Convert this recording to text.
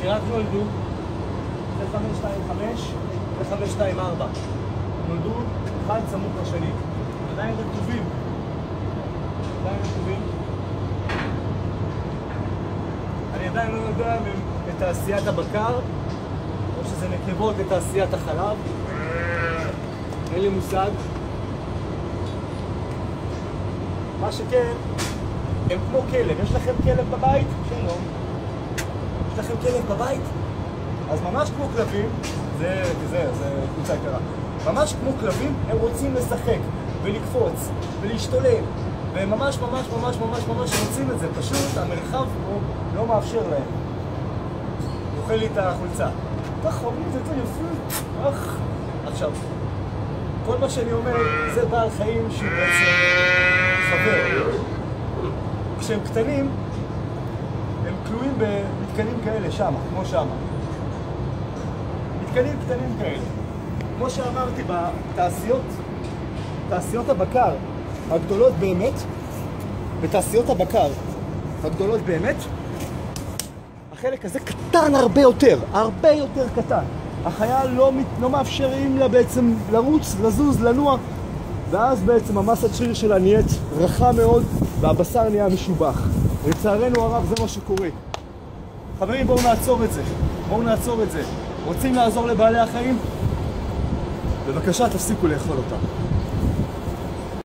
שרק נולדו, זה 525 ו-524. נולדו אחד סמוך לשני. עדיין רטובים. אני עדיין לא יודע אם הם לתעשיית הבקר, או שזה נקבות לתעשיית החלב. אין לי מושג. מה שכן, הם כמו כלב. יש לכם כלב בבית? שלום. יש לכם כלב בבית? אז ממש כמו כלבים, זה קבוצה יקרה. ממש כמו כלבים, הם רוצים לשחק ולקפוץ ולהשתולל. והם ממש רוצים את זה. פשוט המרחב פה לא מאפשר להם. אוכל לי את החולצה. אתה חמוד, זה יפה. עכשיו, כל מה שאני אומר, זה בעל חיים שהוא בעצם חבר. כשהם קטנים, הם כלואים במתקנים כאלה, שם, כמו שם. מתקנים קטנים כאלה. כמו שאמרתי, בתעשיות הבקר הגדולות באמת, בתעשיות הבקר הגדולות באמת, החלק הזה קטן הרבה יותר קטן. החייל לא מאפשרים לה בעצם לרוץ, לזוז, לנוע, ואז בעצם המסת שריר שלה נהיית רכה מאוד והבשר נהיה משובח. לצערנו הרב זה מה שקורה. חברים, בואו נעצור את זה. רוצים לעזור לבעלי החיים? בבקשה תפסיקו לאכול אותם.